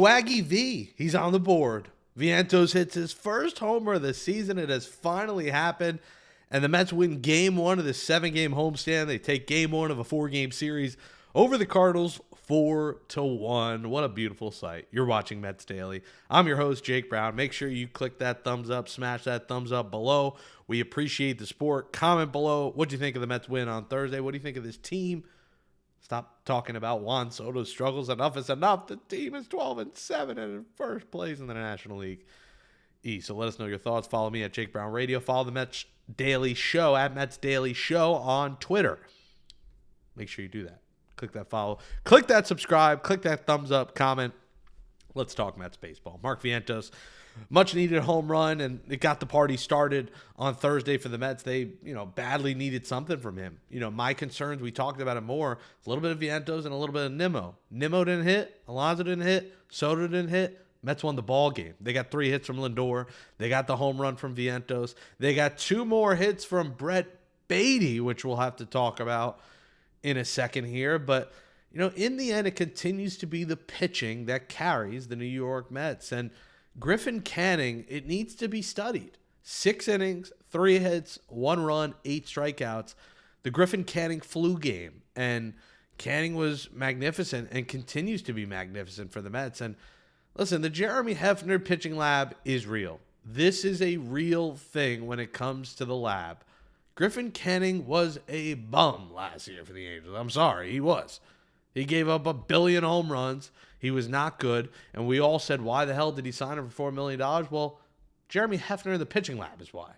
Swaggy V, he's on the board. Vientos hits his first homer of the season. It has finally happened. And the Mets win game one of the 7-game homestand. They take game one of a 4-game series over the Cardinals 4-1. What a beautiful sight. You're watching Mets Daily. I'm your host, Jake Brown. Make sure you click that thumbs up, smash that thumbs up below. We appreciate the support. Comment below. What do you think of the Mets win on Thursday? What do you think of this team? Stop talking about Juan Soto's struggles. Enough is enough. The team is 12-7 and in first place in the National League East. So let us know your thoughts. Follow me at Jake Brown Radio. Follow the Mets Daily Show at Mets Daily Show on Twitter. Make sure you do that. Click that follow. Click that subscribe. Click that thumbs up. Comment. Let's talk Mets baseball. Mark Vientos, much needed home run, and it got the party started on Thursday for the Mets. They, badly needed something from him. My concerns, we talked about it more, a little bit of Vientos and a little bit of Nimmo. Nimmo didn't hit. Alonso didn't hit. Soto didn't hit. Mets won the ball game. They got 3 hits from Lindor. They got the home run from Vientos. They got 2 more hits from Brett Baty, which we'll have to talk about in a second here. But, in the end, it continues to be the pitching that carries the New York Mets. And Griffin Canning, it needs to be studied. 6 innings, 3 hits, 1 run, 8 strikeouts. The Griffin Canning flu game. And Canning was magnificent and continues to be magnificent for the Mets. And listen, the Jeremy Hefner pitching lab is real. This is a real thing when it comes to the lab. Griffin Canning was a bum last year for the Angels. I'm sorry, he was. He gave up 1 billion home runs. He was not good. And we all said, why the hell did he sign him for $4 million? Well, Jeremy Hefner in the pitching lab is why.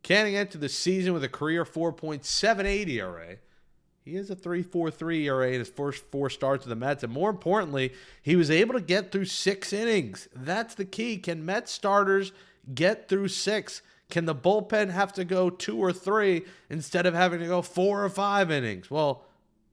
Canning entered the season with a career 4.78 ERA. He has a 3.43 ERA in his first 4 starts with the Mets. And more importantly, he was able to get through 6 innings. That's the key. Can Mets starters get through 6? Can the bullpen have to go 2 or 3 instead of having to go 4 or 5 innings? Well,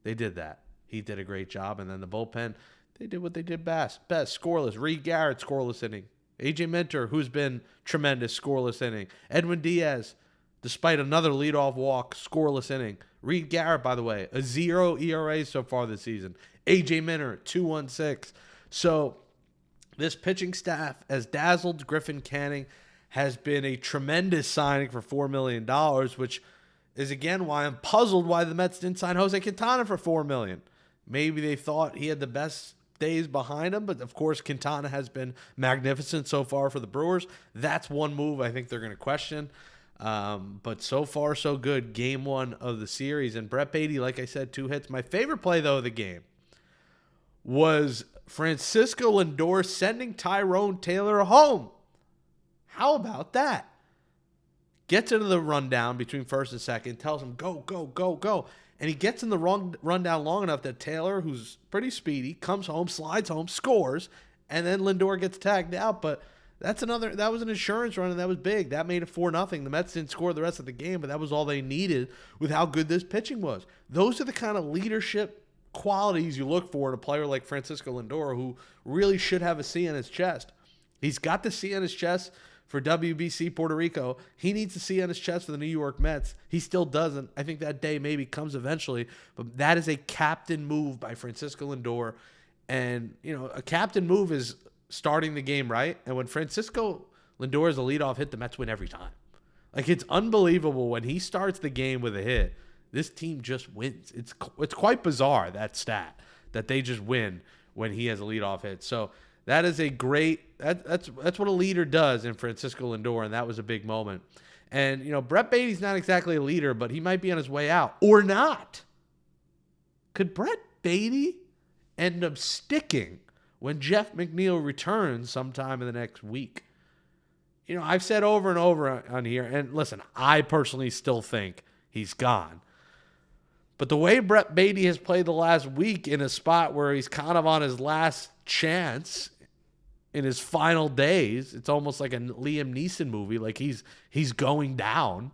they did that. He did a great job. And then the bullpen, they did what they did best. Scoreless. Reed Garrett, scoreless inning. A.J. Minter, who's been tremendous, scoreless inning. Edwin Diaz, despite another leadoff walk, scoreless inning. Reed Garrett, by the way, a 0 ERA so far this season. A.J. Minter, 2.16. So this pitching staff has dazzled. Griffin Canning has been a tremendous signing for $4 million, which is, again, why I'm puzzled why the Mets didn't sign Jose Quintana for $4 million. Maybe they thought he had the best days behind him, but of course Quintana has been magnificent so far for the Brewers. That's one move I think they're going to question. But so far so good. Game 1 of the series. And Brett Baty, like I said, 2 hits. My favorite play, though, of the game was Francisco Lindor sending Tyrone Taylor home. How about that? Gets into the rundown between first and second, tells him, go, go, go, go. And he gets in the rundown long enough that Taylor, who's pretty speedy, comes home, slides home, scores, and then Lindor gets tagged out. But that was an insurance run, and that was big. That made it 4-0. The Mets didn't score the rest of the game, but that was all they needed with how good this pitching was. Those are the kind of leadership qualities you look for in a player like Francisco Lindor, who really should have a C on his chest. He's got the C on his chest for WBC Puerto Rico. He needs to see on his chest for the New York Mets. He still doesn't. I think that day maybe comes eventually, but that is a captain move by Francisco Lindor. And, a captain move is starting the game right. And when Francisco Lindor is a leadoff hit, the Mets win every time. Like, it's unbelievable when he starts the game with a hit. This team just wins. It's quite bizarre, that stat, that they just win when he has a leadoff hit. So that is a great, that's what a leader does in Francisco Lindor, and that was a big moment. And, Brett Baty's not exactly a leader, but he might be on his way out. Or not. Could Brett Baty end up sticking when Jeff McNeil returns sometime in the next week? I've said over and over on here, and listen, I personally still think he's gone. But the way Brett Baty has played the last week in a spot where he's kind of on his last chance in his final days, it's almost like a Liam Neeson movie. Like he's going down.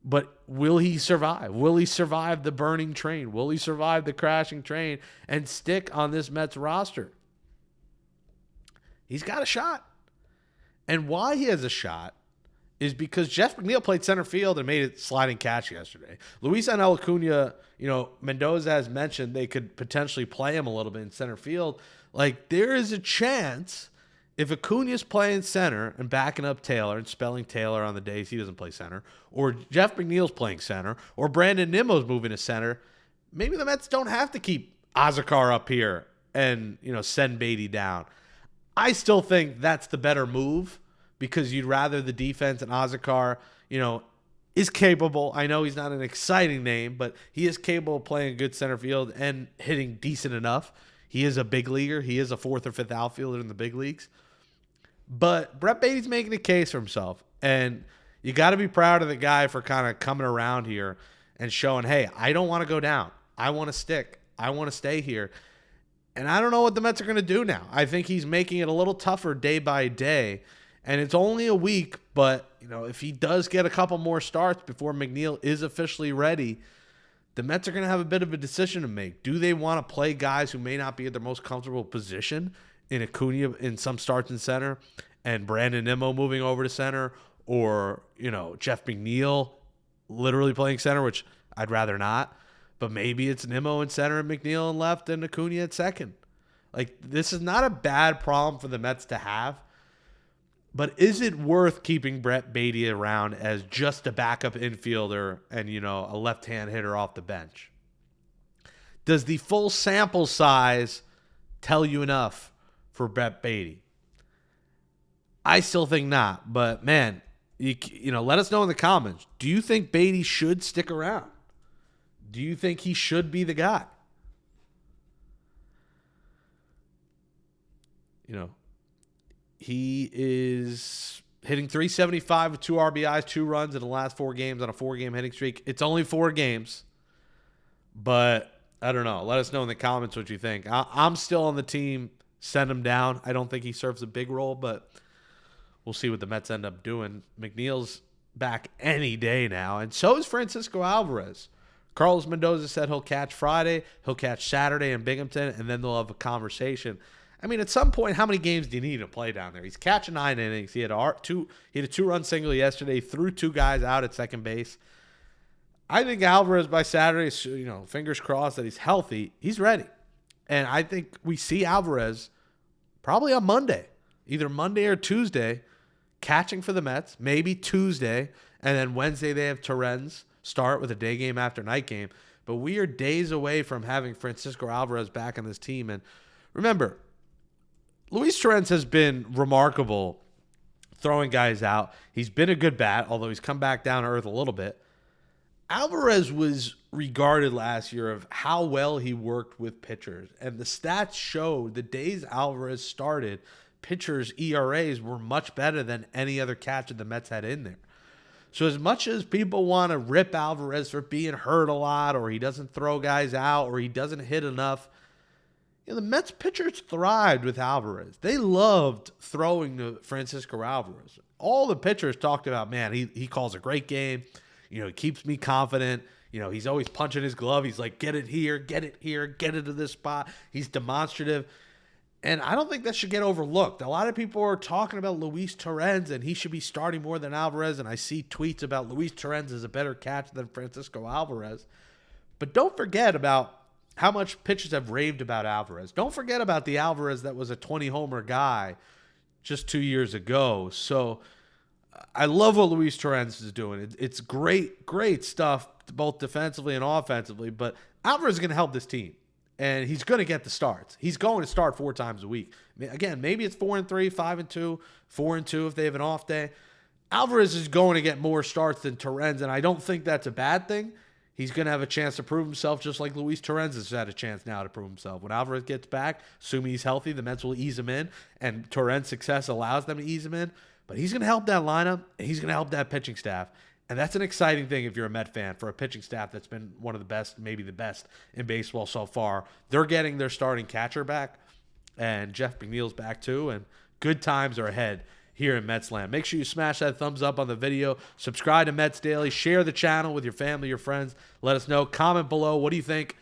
But will he survive? Will he survive the burning train? Will he survive the crashing train and stick on this Mets roster? He's got a shot. And why he has a shot is because Jeff McNeil played center field and made it sliding catch yesterday. Luisangel Acuna, Mendoza has mentioned they could potentially play him a little bit in center field. Like, there is a chance if Acuna's playing center and backing up Taylor and spelling Taylor on the days he doesn't play center, or Jeff McNeil's playing center, or Brandon Nimmo's moving to center, maybe the Mets don't have to keep Ozakar up here and, send Baty down. I still think that's the better move because you'd rather the defense and Ozakar, is capable. I know he's not an exciting name, but he is capable of playing good center field and hitting decent enough. He is a big leaguer. He is a fourth or fifth outfielder in the big leagues. But Brett Baty's making a case for himself. And you got to be proud of the guy for kind of coming around here and showing, hey, I don't want to go down. I want to stick. I want to stay here. And I don't know what the Mets are going to do now. I think he's making it a little tougher day by day. And it's only a week, but if he does get a couple more starts before McNeil is officially ready, the Mets are going to have a bit of a decision to make. Do they want to play guys who may not be at their most comfortable position in Acuna in some starts in center and Brandon Nimmo moving over to center, or, Jeff McNeil literally playing center, which I'd rather not, but maybe it's Nimmo in center and McNeil in left and Acuna at second. Like, this is not a bad problem for the Mets to have, but is it worth keeping Brett Baty around as just a backup infielder and, a left-hand hitter off the bench? Does the full sample size tell you enough for Brett Baty? I still think not, but man, let us know in the comments. Do you think Baty should stick around? Do you think he should be the guy? He is hitting .375 with 2 RBIs, 2 runs in the last 4 games on a 4-game hitting streak. It's only 4 games, but I don't know. Let us know in the comments what you think. I'm still on the team. Send him down. I don't think he serves a big role, but we'll see what the Mets end up doing. McNeil's back any day now, and so is Francisco Alvarez. Carlos Mendoza said he'll catch Friday, he'll catch Saturday in Binghamton, and then they'll have a conversation. I mean, at some point, how many games do you need to play down there? He's catching 9 innings. He had a 2-run single yesterday, threw 2 guys out at second base. I think Alvarez by Saturday, fingers crossed that he's healthy, he's ready. And I think we see Alvarez probably on Monday, either Monday or Tuesday, catching for the Mets, maybe Tuesday, and then Wednesday they have Torrens start with a day game after night game. But we are days away from having Francisco Alvarez back on this team. And remember, Luis Torrens has been remarkable throwing guys out. He's been a good bat, although he's come back down to earth a little bit. Alvarez was regarded last year of how well he worked with pitchers. And the stats showed the days Alvarez started, pitchers' ERAs were much better than any other catcher the Mets had in there. So as much as people want to rip Alvarez for being hurt a lot, or he doesn't throw guys out, or he doesn't hit enough, the Mets pitchers thrived with Alvarez. They loved throwing to Francisco Alvarez. All the pitchers talked about, man, he calls a great game. He keeps me confident. He's always punching his glove. He's like, get it here, get it to this spot. He's demonstrative. And I don't think that should get overlooked. A lot of people are talking about Luis Torrens, and he should be starting more than Alvarez. And I see tweets about Luis Torrens is a better catcher than Francisco Alvarez. But don't forget about how much pitchers have raved about Alvarez. Don't forget about the Alvarez that was a 20-homer guy just 2 years ago. So I love what Luis Torrens is doing. It's great stuff, both defensively and offensively. But Alvarez is going to help this team, and he's going to get the starts. He's going to start 4 times a week. Again, maybe it's 4-3, 5-2, 4-2 if they have an off day. Alvarez is going to get more starts than Torrens, and I don't think that's a bad thing. He's going to have a chance to prove himself just like Luis Torrens has had a chance now to prove himself. When Alvarez gets back, assuming he's healthy, the Mets will ease him in, and Torrens' success allows them to ease him in. But he's going to help that lineup, and he's going to help that pitching staff. And that's an exciting thing if you're a Met fan, for a pitching staff that's been one of the best, maybe the best in baseball so far. They're getting their starting catcher back, and Jeff McNeil's back too, and good times are ahead here in Mets land. Make sure you smash that thumbs up on the video. Subscribe to Mets Daily. Share the channel with your family, your friends. Let us know. Comment below. What do you think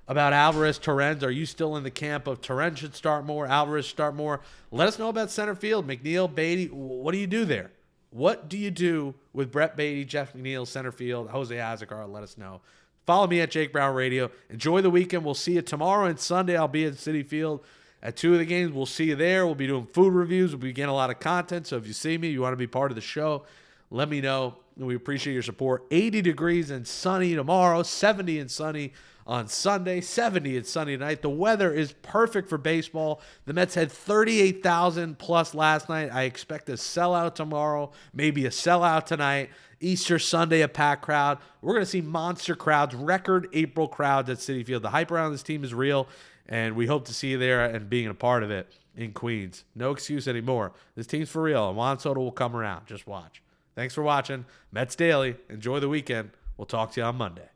about Alvarez, Torrens? Are you still in the camp of Torrens should start more, Alvarez start more? Let us know about center field. McNeil, Baty, what do you do there? What do you do with Brett Baty, Jeff McNeil, center field, Jose Azocar? Let us know. Follow me at Jake Brown Radio. Enjoy the weekend. We'll see you tomorrow and Sunday. I'll be at Citi Field at 2 of the games. We'll see you there. We'll be doing food reviews. We'll be getting a lot of content. So if you see me, you want to be part of the show, let me know. We appreciate your support. 80 degrees and sunny tomorrow, 70 and sunny on Sunday, 70 and sunny tonight. The weather is perfect for baseball. The Mets had 38,000 plus last night. I expect a sellout tomorrow, maybe a sellout tonight. Easter Sunday, a packed crowd. We're going to see monster crowds, record April crowds at Citi Field. The hype around this team is real, and we hope to see you there and being a part of it in Queens. No excuse anymore. This team's for real, and Juan Soto will come around. Just watch. Thanks for watching. Mets Daily. Enjoy the weekend. We'll talk to you on Monday.